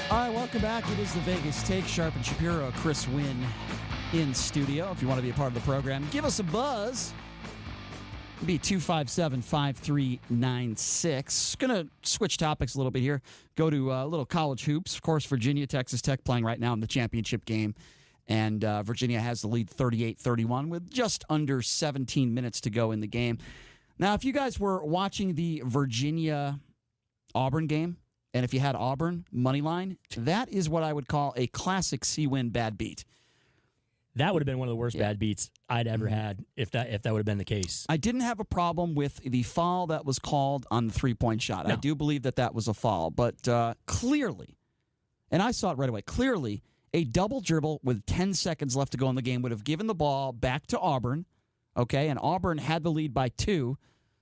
All right, welcome back. It is the Vegas Take. Sharp and Shapiro, Chris Wynn in studio. If you want to be a part of the program, give us a buzz. It'd be 257-5396. Going to switch topics a little bit here. Go to a little college hoops. Of course, Virginia, Texas Tech playing right now in the championship game. And Virginia has the lead 38-31 with just under 17 minutes to go in the game. Now, if you guys were watching the Virginia-Auburn game, and if you had Auburn money line, that is what I would call a classic C-win bad beat. That would have been one of the worst bad beats I'd ever had if that would have been the case. I didn't have a problem with the foul that was called on the three-point shot. No. I do believe that was a foul, but clearly, and I saw it right away, clearly a double dribble with 10 seconds left to go in the game would have given the ball back to Auburn, okay, and Auburn had the lead by 2.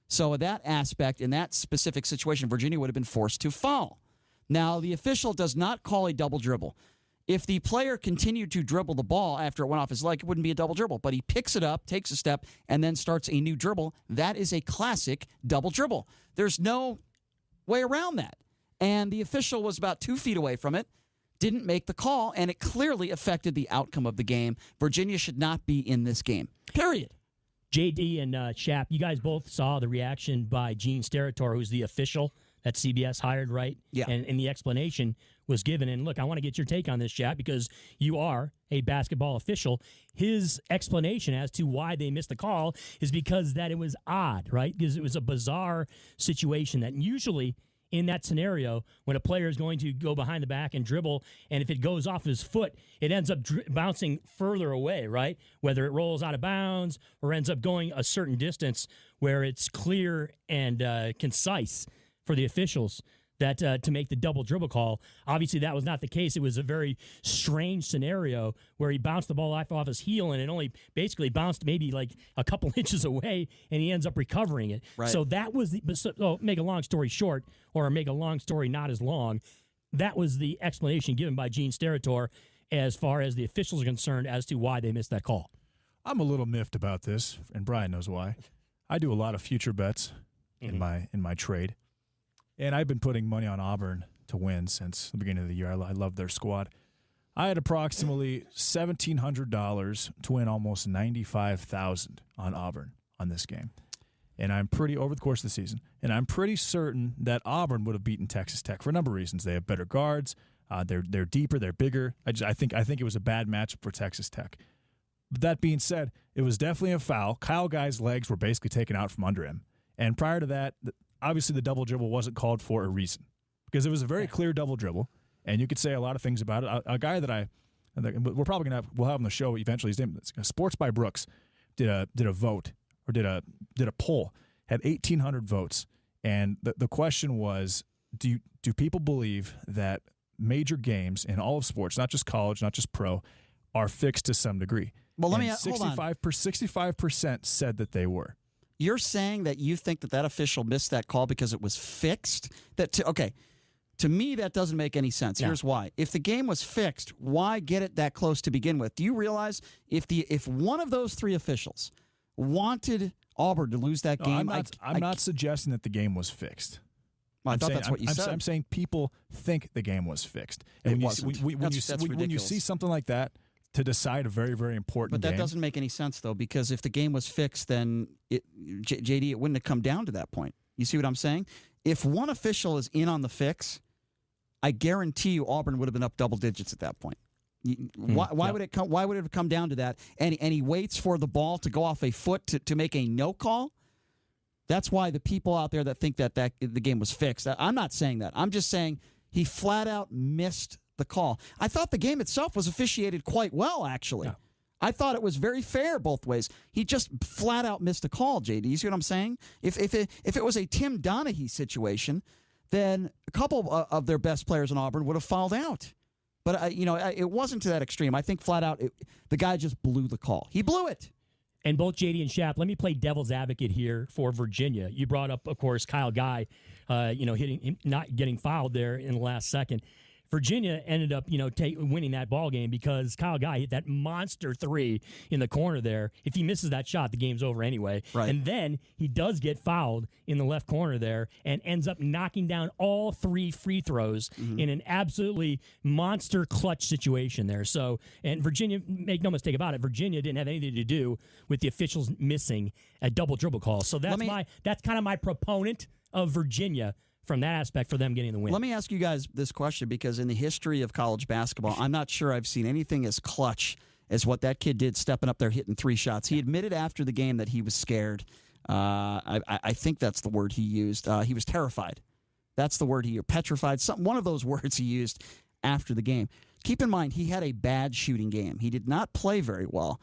So in that aspect, in that specific situation, Virginia would have been forced to foul. Now, the official does not call a double dribble. If the player continued to dribble the ball after it went off his leg, it wouldn't be a double dribble. But he picks it up, takes a step, and then starts a new dribble. That is a classic double dribble. There's no way around that. And the official was about 2 feet away from it, didn't make the call, and it clearly affected the outcome of the game. Virginia should not be in this game, period. JD and Shap, you guys both saw the reaction by Gene Steratore, who's the official that CBS hired, right? Yeah. And the explanation was given. And look, I want to get your take on this, Shap, because you are a basketball official. His explanation as to why they missed the call is because that it was odd, right? Because it was a bizarre situation that usually in that scenario, when a player is going to go behind the back and dribble, and if it goes off his foot, it ends up bouncing further away, right? Whether it rolls out of bounds or ends up going a certain distance where it's clear and concise for the officials that to make the double dribble call. Obviously, that was not the case. It was a very strange scenario where he bounced the ball off his heel, and it only basically bounced maybe like a couple inches away, and he ends up recovering it. Right. So that was make a long story short, or make a long story not as long, that was the explanation given by Gene Steratore as far as the officials are concerned as to why they missed that call. I'm a little miffed about this, and Brian knows why. I do a lot of future bets in my trade. And I've been putting money on Auburn to win since the beginning of the year. I love their squad. I had approximately $1,700 to win almost $95,000 on Auburn on this game. And I'm pretty, over the course of the season, and I'm pretty certain that Auburn would have beaten Texas Tech for a number of reasons. They have better guards. They're deeper. They're bigger. I think it was a bad matchup for Texas Tech. But that being said, it was definitely a foul. Kyle Guy's legs were basically taken out from under him. And prior to that, obviously the double dribble wasn't called for a reason because it was a very clear double dribble, and you could say a lot of things about it. A guy that we'll have on the show eventually. His name Sports by Brooks did a vote or did a poll, had 1,800 votes, and the question was, do people believe that major games in all of sports, not just college, not just pro, are fixed to some degree? Well, hold on. 65% said that they were. You're saying that you think that official missed that call because it was fixed? To me, that doesn't make any sense. Yeah. Here's why. If the game was fixed, why get it that close to begin with? Do you realize if one of those 3 officials wanted Auburn to lose that game? I'm not suggesting that the game was fixed. I thought that's what you said. I'm saying people think the game was fixed. And when you see something like that, to decide a very, very important game. But that doesn't make any sense, though, because if the game was fixed, then, JD, it wouldn't have come down to that point. You see what I'm saying? If one official is in on the fix, I guarantee you Auburn would have been up double digits at that point. Why would it have come down to that? And he waits for the ball to go off a foot to make a no call? That's why the people out there that think that the game was fixed, I'm not saying that. I'm just saying he flat out missed the call. I thought the game itself was officiated quite well, actually. Yeah. I thought it was very fair both ways. He just flat out missed a call, JD. You see what I'm saying? If it was a Tim Donaghy situation, then a couple of their best players in Auburn would have fouled out. But it wasn't to that extreme. I think flat out the guy just blew the call. He blew it. And both JD and Shap, let me play devil's advocate here for Virginia. You brought up, of course, Kyle Guy, not getting fouled there in the last second. Virginia ended up, winning that ball game because Kyle Guy hit that monster three in the corner there. If he misses that shot, the game's over anyway. Right. And then he does get fouled in the left corner there and ends up knocking down all 3 free throws in an absolutely monster clutch situation there. So, and Virginia, make no mistake about it, Virginia didn't have anything to do with the officials missing a double dribble call. So that's kind of my proponent of Virginia from that aspect for them getting the win. Let me ask you guys this question, because in the history of college basketball, I'm not sure I've seen anything as clutch as what that kid did, stepping up there, hitting 3 shots. He admitted after the game that he was scared. I think that's the word he used. He was terrified. That's the word he used. Petrified. One of those words he used after the game. Keep in mind, he had a bad shooting game. He did not play very well.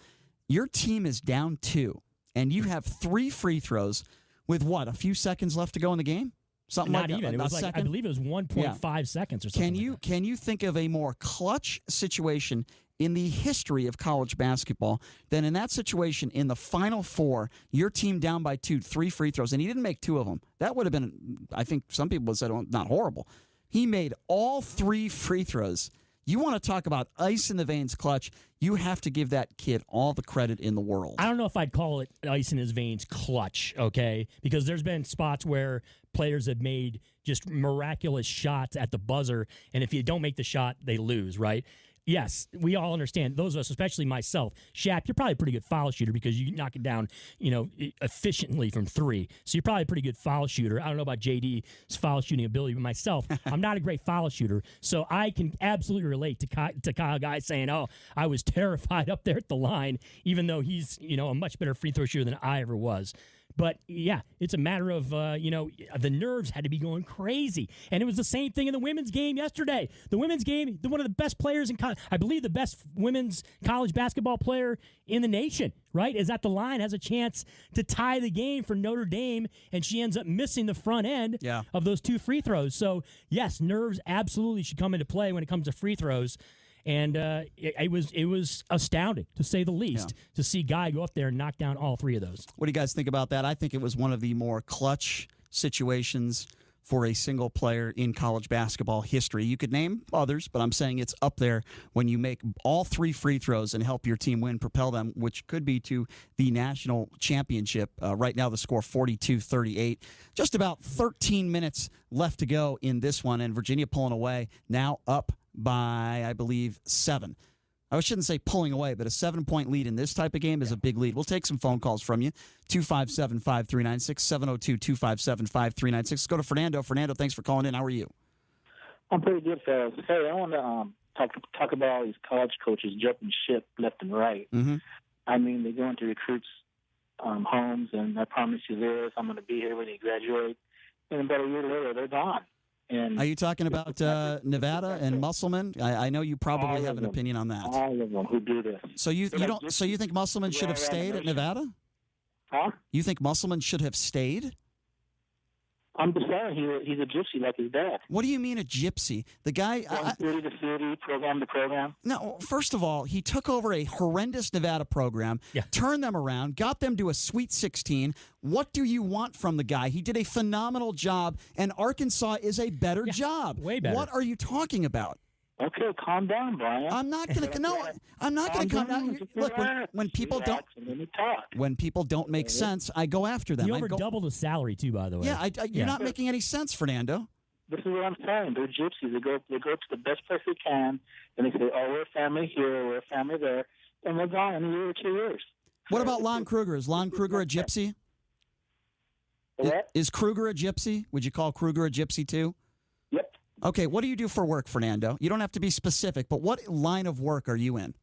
Your team is down 2, and you have 3 free throws with a few seconds left to go in the game? Something Not like even. that. It was I believe it was 1.5 seconds or something. Can you think of a more clutch situation in the history of college basketball than in that situation in the Final Four, your team down by 2, 3 free throws, and he didn't make 2 of them? That would have been, I think some people would have said, not horrible. He made all 3 free throws. You want to talk about ice in the veins clutch, you have to give that kid all the credit in the world. I don't know if I'd call it ice in his veins clutch, okay? Because there's been spots where players have made just miraculous shots at the buzzer, and if you don't make the shot, they lose, right? Yes, we all understand. Those of us, especially myself, Shap, you're probably a pretty good foul shooter because you knock it down, efficiently from 3. So you're probably a pretty good foul shooter. I don't know about JD's foul shooting ability, but myself, I'm not a great foul shooter. So I can absolutely relate to Kyle Guy saying, "Oh, I was terrified up there at the line," even though he's a much better free throw shooter than I ever was. But, yeah, it's a matter of, the nerves had to be going crazy. And it was the same thing in the women's game yesterday. The women's game, one of the best players in college, I believe the best women's college basketball player in the nation, right, is at the line, has a chance to tie the game for Notre Dame, and she ends up missing the front end of those 2 free throws. So, yes, nerves absolutely should come into play when it comes to free throws. And it was astounding, to say the least, to see Guy go up there and knock down all 3 of those. What do you guys think about that? I think it was one of the more clutch situations for a single player in college basketball history. You could name others, but I'm saying it's up there when you make all 3 free throws and help your team win, propel them, which could be to the national championship. Right now, the score 42-38. Just about 13 minutes left to go in this one, and Virginia pulling away, now up by, I believe, 7. I shouldn't say pulling away, but a 7-point lead in this type of game is a big lead. We'll take some phone calls from you. 257-5396, 702-257-5396. Let's go to Fernando. Fernando, thanks for calling in. How are you? I'm pretty good, fellas. Hey, I want to talk about all these college coaches jumping ship left and right. Mm-hmm. I mean, they go into recruits' homes, and I promise you this, I'm going to be here when you graduate. And about a year later, they're gone. And are you talking about Nevada and Musselman? I know you probably have an opinion on that. All of them who do this. So you don't? So you think Musselman should have stayed at Nevada? Huh? You think Musselman should have stayed? I'm just saying he's a gypsy like his dad. What do you mean a gypsy? The guy... City to city, program to program. No, first of all, he took over a horrendous Nevada program, turned them around, got them to a Sweet 16. What do you want from the guy? He did a phenomenal job, and Arkansas is a better job. Way better. What are you talking about? Okay, calm down, Brian. I'm not going to. No, I'm not going to calm down. Look, when people don't make sense, I go after them. You over doubled the salary too, by the way. Yeah, you're not making any sense, Fernando. This is what I'm saying. They're gypsies. They go to the best place they can, and they say, "Oh, we're a family here, we're a family there," and they're gone in a year or 2 years. What about Lon Kruger? Is Lon Kruger a gypsy? What? Is Kruger a gypsy? Would you call Kruger a gypsy too? Yep. Okay, what do you do for work, Fernando? You don't have to be specific, but what line of work are you in?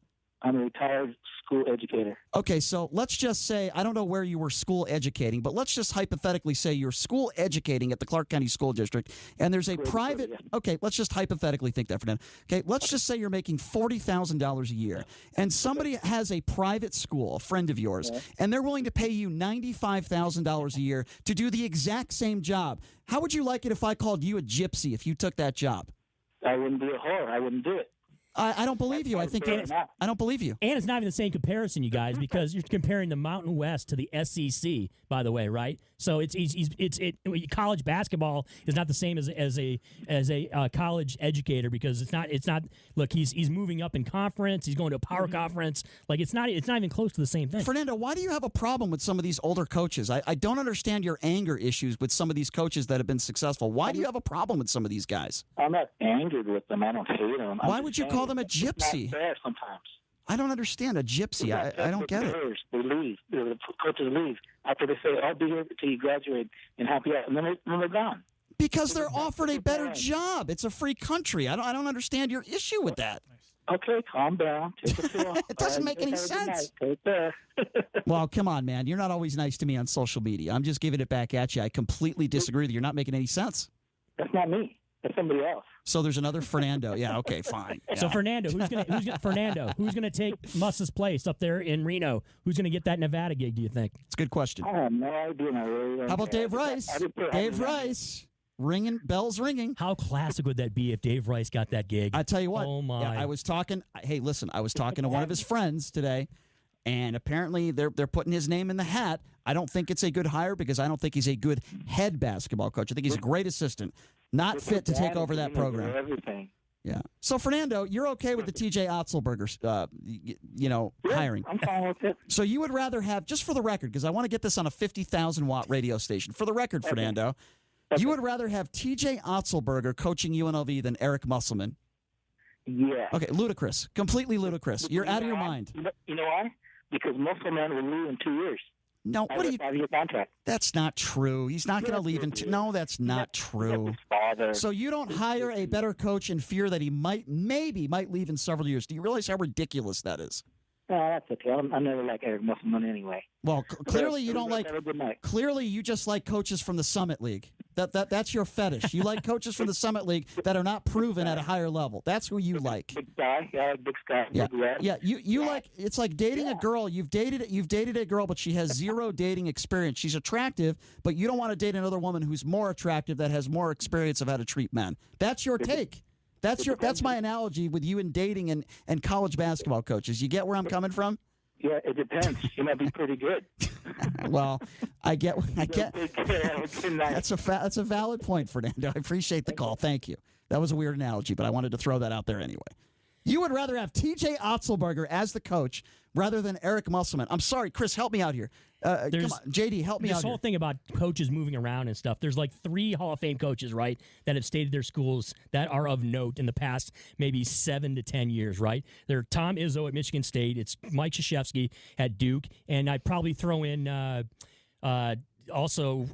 I'm a retired school educator. Okay, so let's just say, I don't know where you were school educating, but let's just hypothetically say you're school educating at the Clark County School District, and there's a private... Okay, let's just hypothetically think that, Fernando. Okay, let's just say you're making $40,000 a year, and somebody has a private school, a friend of yours, and they're willing to pay you $95,000 a year to do the exact same job. How would you like it if I called you a gypsy if you took that job? I wouldn't be a whore. I wouldn't do it. I don't believe you. I think I don't believe you. And it's not even the same comparison, you guys, because you're comparing the Mountain West to the SEC, by the way, right? So college basketball is not the same as a college educator, because it's not. Look, he's moving up in conference. He's going to a power conference. Like it's not even close to the same thing. Fernando, why do you have a problem with some of these older coaches? I don't understand your anger issues with some of these coaches that have been successful. Why do you have a problem with some of these guys? I'm not angered with them. I don't hate them. Why would you call them a gypsy? Fair sometimes. I don't understand a gypsy. I don't get it. They leave. The coaches leave after they say, "I'll be here until you graduate and help you out," and then they're gone. Because they're offered a better job. It's a free country. I don't understand your issue with that. Okay, calm down. Take it slow. It doesn't make any sense. Take care. Well, come on, man. You're not always nice to me on social media. I'm just giving it back at you. I completely disagree with you. You're not making any sense. That's not me. That's somebody else. So there's another Fernando. Yeah, okay, fine. Yeah. So Fernando, who's gonna take Muss's place up there in Reno? Who's gonna get that Nevada gig, do you think? It's a good question. I have no idea. I really don't How about care. Dave Rice? Dave Rice. Ringing, bells ringing. How classic would that be if Dave Rice got that gig? I tell you what. Oh my! Yeah, I was talking. Hey, listen. I was talking to one of his friends today, and apparently they're putting his name in the hat. I don't think it's a good hire because I don't think he's a good head basketball coach. I think he's a great assistant, not fit to take over that program. Everything. Yeah. So Fernando, you're okay with the TJ Otzelberger, hiring? I'm fine with it. So you would rather have, just for the record, because I want to get this on a 50,000-watt radio station. For the record, Fernando. You would rather have T.J. Otzelberger coaching UNLV than Eric Musselman? Yeah. Okay, ludicrous. Completely ludicrous. You're out of your mind. You know why? Because Musselman will leave in 2 years. No, what are you... 5-year contract. That's not true. He's not going to leave in... No, that's not true. So you don't hire a better coach in fear that he might leave in several years. Do you realize how ridiculous that is? No, that's okay. I never like Eric Musselman anyway. Well, clearly you don't like... Clearly you just like coaches from the Summit League. That's your fetish. You like coaches from the Summit League that are not proven at a higher level. That's who you like. Big guy. Yeah, big guy. Yeah, big red. yeah. You like, it's like dating a girl. You've dated a girl, but she has zero dating experience. She's attractive, but you don't want to date another woman who's more attractive that has more experience of how to treat men. That's your take. That's my analogy with you in dating and college basketball coaches. You get where I'm coming from? Yeah, it depends. You might be pretty good. Well, I get. That's a valid point, Fernando. I appreciate the call. Thank you. That was a weird analogy, but I wanted to throw that out there anyway. You would rather have T.J. Otzelberger as the coach rather than Eric Musselman. I'm sorry, Chris, help me out here. Come on, JD, help me out. This whole thing about coaches moving around and stuff, there's like 3 Hall of Fame coaches, right, that have stayed at their schools that are of note in the past maybe 7 to 10 years, right? They're Tom Izzo at Michigan State. It's Mike Krzyzewski at Duke. And I'd probably throw in also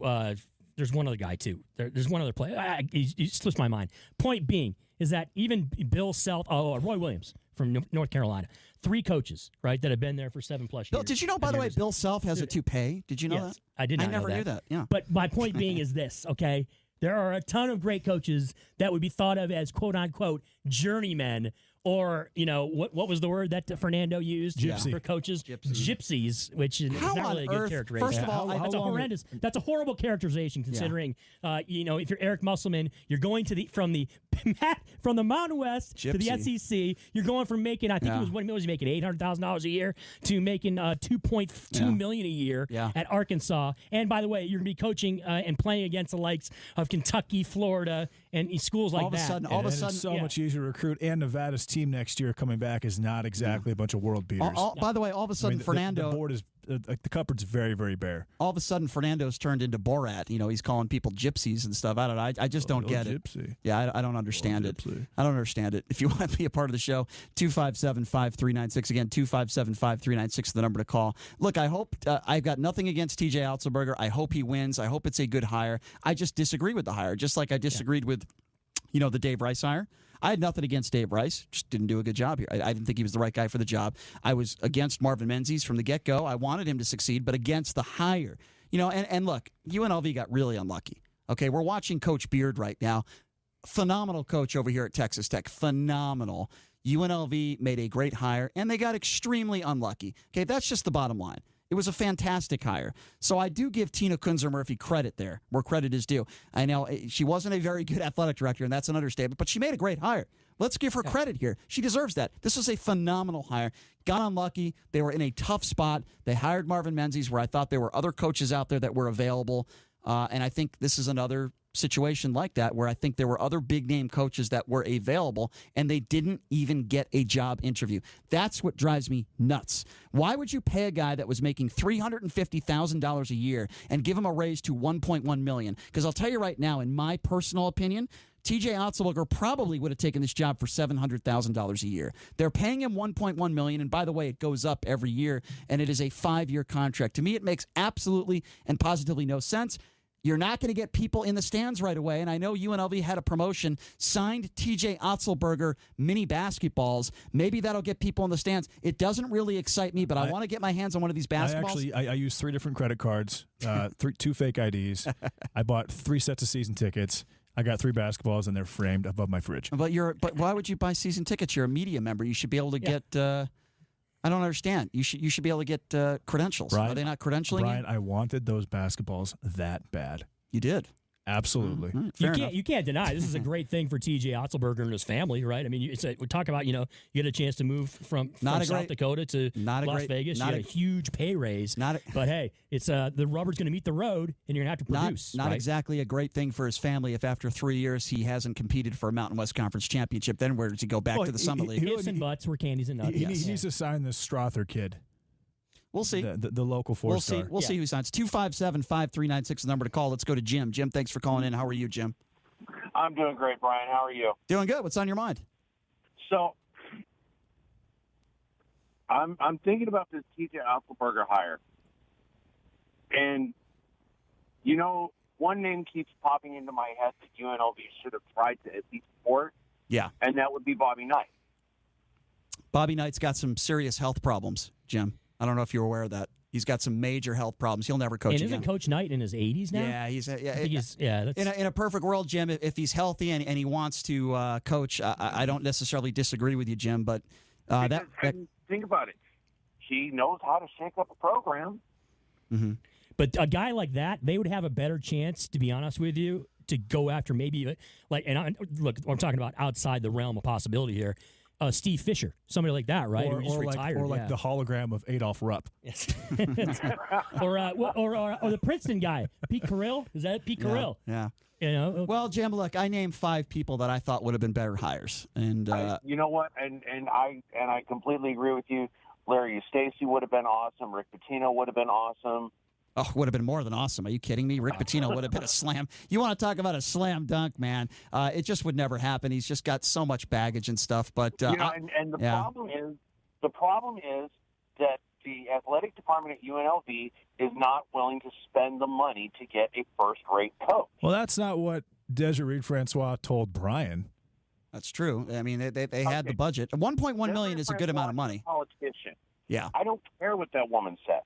there's one other guy, too. There's one other player. He slips my mind. Point being is that even Bill Self, Roy Williams from North Carolina, 3 coaches, right, that have been there for 7+ years. Bill, did you know, by the way, Bill Self has a toupee? Did you know that? I did not know that. I never knew that, yeah. But my point being is this, okay? There are a ton of great coaches that would be thought of as quote-unquote journeymen, or, what was the word that Fernando used for coaches? Gypsies, which is not really a good characterization. First of all, that's a horrible characterization considering, if you're Eric Musselman, you're going from the Mountain West to the SEC. You're going from making, I think it was he making $800,000 a year to making $2.2 million a year at Arkansas. And by the way, you're going to be coaching and playing against the likes of Kentucky, Florida, and schools like that. All of a sudden, it's so much easier to recruit. And Nevada's team next year coming back is not exactly a bunch of world beaters. By the way, all of a sudden, Fernando, the board is the cupboard's very, very bare. All of a sudden, Fernando's turned into Borat. He's calling people gypsies and stuff. I don't know. I just don't get gypsy. it. Yeah, I don't understand it. I don't understand it. If you want to be a part of the show, 257-5396. Again, 257-5396 is the number to call. Look, I hope I've got nothing against T.J. Otzelberger. I hope he wins. I hope it's a good hire. I just disagree with the hire, just like I disagreed with, the Dave Rice hire. I had nothing against Dave Rice, just didn't do a good job here. I didn't think he was the right guy for the job. I was against Marvin Menzies from the get-go. I wanted him to succeed, but against the hire. And look, UNLV got really unlucky. Okay, we're watching Coach Beard right now. Phenomenal coach over here at Texas Tech. Phenomenal. UNLV made a great hire, and they got extremely unlucky. Okay, that's just the bottom line. It was a fantastic hire. So I do give Tina Kunzer-Murphy credit there, where credit is due. I know she wasn't a very good athletic director, and that's an understatement, but she made a great hire. Let's give her credit here. She deserves that. This is a phenomenal hire. Got unlucky. They were in a tough spot. They hired Marvin Menzies, where I thought there were other coaches out there that were available. And I think this is another situation like that where I think there were other big-name coaches that were available, and they didn't even get a job interview. That's what drives me nuts. Why would you pay a guy that was making $350,000 a year and give him a raise to $1.1 million? Because I'll tell you right now, in my personal opinion, TJ Otzelberger probably would have taken this job for $700,000 a year. They're paying him $1.1 million, and by the way, it goes up every year, and it is a 5-year contract. To me, it makes absolutely and positively no sense. You're not going to get people in the stands right away, and I know UNLV had a promotion, signed TJ Otzelberger mini basketballs. Maybe that'll get people in the stands. It doesn't really excite me, but I want to get my hands on one of these basketballs. I used 3 different credit cards, 2 fake IDs. I bought 3 sets of season tickets. I got 3 basketballs, and they're framed above my fridge. But why would you buy season tickets? You're a media member. You should be able to get. I don't understand. You should be able to get credentials. Brian, Are they not credentialing Brian, you? I wanted those basketballs that bad. You did. Absolutely. You can't deny this is a great thing for TJ Otzelberger and his family, right? I mean, we talk about, you get a chance to move from South Dakota to Las Vegas. You get a huge pay raise. But hey, it's the rubber's going to meet the road, and you're going to have to produce. Not exactly a great thing for his family if after 3 years he hasn't competed for a Mountain West Conference championship. Then where does he go back to the Summit League? Ifs and buts were candies and nuts. He needs to sign this Strother kid. We'll see. The local 4-star. We'll see who signs. 257-5396 is the number to call. Let's go to Jim. Jim, thanks for calling in. How are you, Jim? I'm doing great, Brian. How are you? Doing good. What's on your mind? So, I'm thinking about this TJ Otzelberger hire. And, one name keeps popping into my head that UNLV should have tried to at least support. Yeah. And that would be Bobby Knight. Bobby Knight's got some serious health problems, Jim. I don't know if you're aware of that. He's got some major health problems. He'll never coach again. Isn't Coach Knight in his 80s now? Yeah, that's... In a perfect world, Jim, if he's healthy and he wants to coach, I don't necessarily disagree with you, Jim. But think about it. He knows how to shake up a program. Mm-hmm. But a guy like that, they would have a better chance, to be honest with you, to go after maybe look, I'm talking about outside the realm of possibility here. Steve Fisher, somebody like that, right? Or like the hologram of Adolph Rupp. Yes. or the Princeton guy, Pete Carrill. Is that Pete Carrill? Yeah. Well, Jim, look, I named 5 people that I thought would have been better hires, and you know what? And I completely agree with you. Larry Eustachy would have been awesome. Rick Pitino would have been awesome. Oh, would have been more than awesome. Are you kidding me? Rick Pitino would have been a slam. You want to talk about a slam dunk, man? It just would never happen. He's just got so much baggage and stuff. But the problem is that the athletic department at UNLV is not willing to spend the money to get a first-rate coach. Well, that's not what Desiree Francois told Brian. That's true. I mean, they had the budget. $1.1 million is a good amount of money. Politician. Yeah. I don't care what that woman said.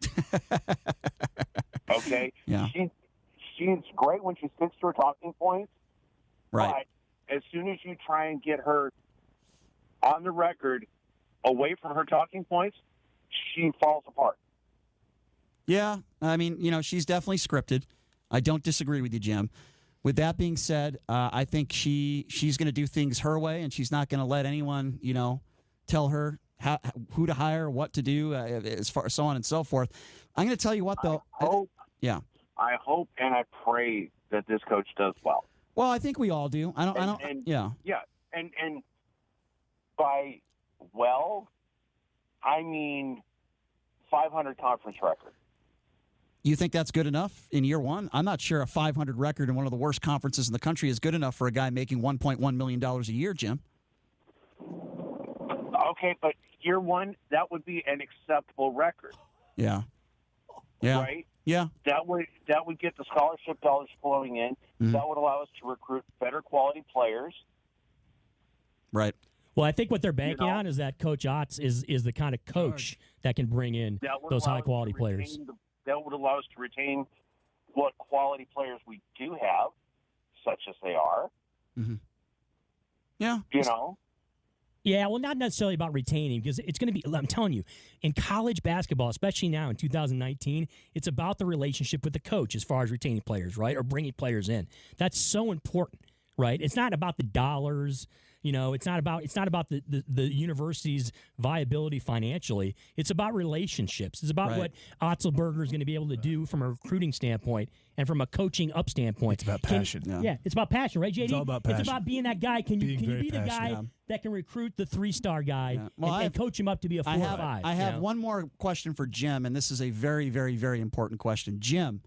Okay? Yeah. She's great when she sticks to her talking points. Right. But as soon as you try and get her on the record away from her talking points, she falls apart. Yeah. I mean, she's definitely scripted. I don't disagree with you, Jim. With that being said, I think she's going to do things her way, and she's not going to let anyone, tell her who to hire, what to do, as far so on and so forth. I'm going to tell you what, though. I hope and I pray that this coach does well. Well, I think we all do. Yeah. And by well, I mean 500 conference record. You think that's good enough in year one? I'm not sure a 500 record in one of the worst conferences in the country is good enough for a guy making $1.1 million a year, Jim. Okay, but year one, that would be an acceptable record. Yeah. Right? Yeah. That would get the scholarship dollars flowing in. Mm-hmm. That would allow us to recruit better quality players. Right. Well, I think what they're banking on is that Coach Otz is the kind of coach that can bring in those high-quality players. That would allow us to retain what quality players we do have, such as they are. Mm-hmm. Yeah. Yeah, well, not necessarily about retaining, because it's going to be, I'm telling you, in college basketball, especially now in 2019, it's about the relationship with the coach as far as retaining players, right, or bringing players in. That's so important, right? It's not about the dollars. It's not about the university's viability financially. It's about relationships. It's about what Otzelberger is going to be able to do from a recruiting standpoint and from a coaching up standpoint. It's about passion. It's about passion, right, JD? It's all about passion. It's about being that guy. Can you be the guy Yeah. that can recruit the 3-star guy and coach him up to be a 4 or 5? I have one more question for Jim, and this is a very, very, very important question. Jim,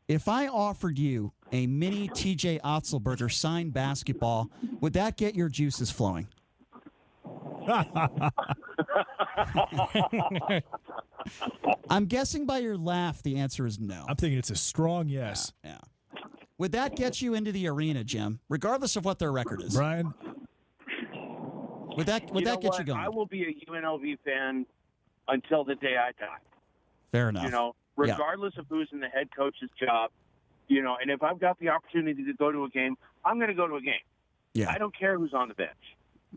if I offered you a mini TJ Otzelberger signed basketball, would that get your juices flowing? I'm guessing by your laugh, the answer is no. I'm thinking it's a strong yes. Yeah. Would that get you into the arena, Jim, regardless of what their record is? Brian? Would that get you going? I will be a UNLV fan until the day I die. Fair enough. Regardless of who's in the head coach's job, and if I've got the opportunity to go to a game, I'm going to go to a game. Yeah. I don't care who's on the bench.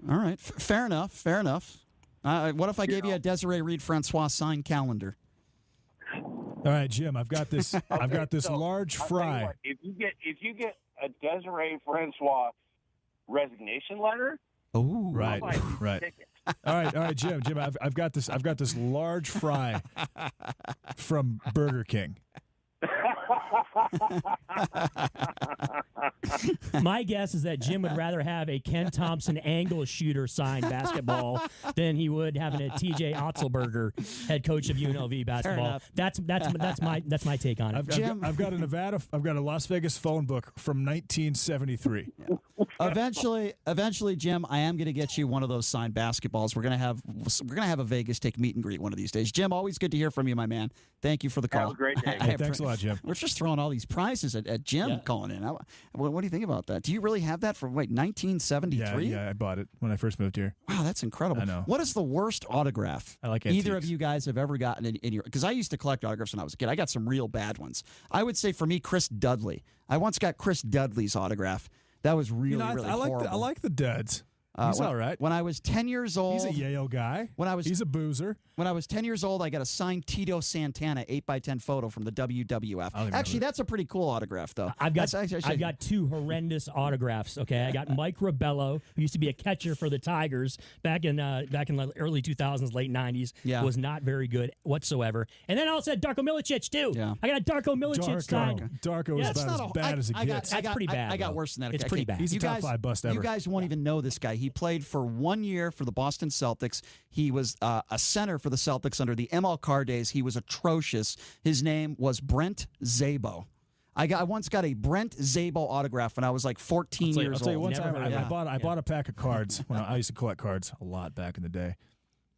All right. Fair enough. Fair enough. What if I gave you a Desiree Reed-Francois signed calendar? All right, Jim, I've got this. I've got this large I'll tell you fry. what, if you get a Desiree Francois resignation letter, Oh, Right, I'll buy you right. tickets. All right, Jim. I've got this large fry from Burger King. My guess is that Jim would rather have a Ken Thompson angle shooter signed basketball than he would having a TJ Otzelberger head coach of UNLV basketball. enough. That's my take on it. I've got a Nevada. I've got a Las Vegas phone book from 1973. Eventually, Jim, I am going to get you one of those signed basketballs. We're gonna have a Vegas take meet and greet one of these days. Jim, always good to hear from you, my man. Thank you for the call. Have a great day. Hey, thanks a lot, Jim. We're just throwing all these prizes at Jim calling in. What do you think about that? Do you really have that from 1973? Yeah, I bought it when I first moved here. Wow, that's incredible. I know. What is the worst autograph I like either of antiques. you guys have ever gotten in your? Because I used to collect autographs when I was a kid. I got some real bad ones. I would say for me, Chris Dudley. I once got Chris Dudley's autograph. That was really, really horrible. I like the Duds. He's all right. When I was 10 years old, He's a Yale guy. He's a boozer. When I was 10 years old, I got a signed Tito Santana 8x10 photo from the WWF. Actually, that's a pretty cool autograph, though. I've got 2 horrendous autographs. Okay, I got Mike Rabello, who used to be a catcher for the Tigers back in the early 2000s, late 90s. Yeah. Was not very good whatsoever. And then I also had Darko Milicic too. Yeah. I got a Darko Milicic signed. Darko is about as bad as it gets. That's pretty bad. I got though. worse than that. It's pretty bad. He's a top 5 bust ever. You guys won't even know this guy. He played for 1 year for the Boston Celtics. He was a center for the Celtics under the MLK days. He was atrocious. His name was Brent Szabo. I once got a Brent Szabo autograph when I was like 14 years old. I'll tell you one Never time heard of I that. bought a pack of cards. When I used to collect cards a lot back in the day.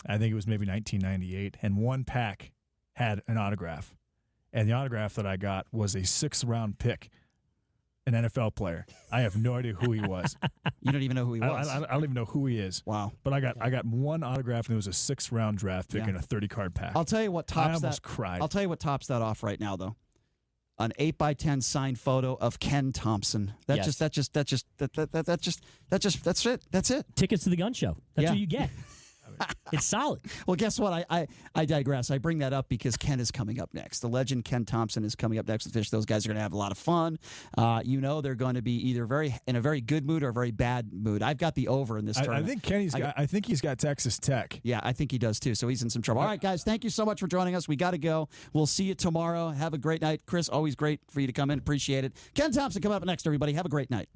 I think it was maybe 1998, and one pack had an autograph. And the autograph that I got was a 6th-round pick, an NFL player. I have no idea who he was. You don't even know who he was. I don't even know who he is. Wow. But I got one autograph, and it was a 6th-round draft pick Yeah. in a 30-card pack. I'll tell you what tops I almost that. cried. I'll tell you what tops that off right now, though. An 8x10 signed photo of Ken Thompson. That's it. That's it. Tickets to the gun show. That's Yeah. what you get. It's solid. Well, guess what? I digress. I bring that up because Ken is coming up next. The legend Ken Thompson is coming up next with Fish. Those guys are going to have a lot of fun. They're going to be either in a very good mood or a very bad mood. I've got the over in this tournament. I think he's got Texas Tech. Yeah, I think he does too. So he's in some trouble. All right, guys, thank you so much for joining us. We got to go. We'll see you tomorrow. Have a great night. Chris, always great for you to come in. Appreciate it. Ken Thompson coming up next, everybody. Have a great night.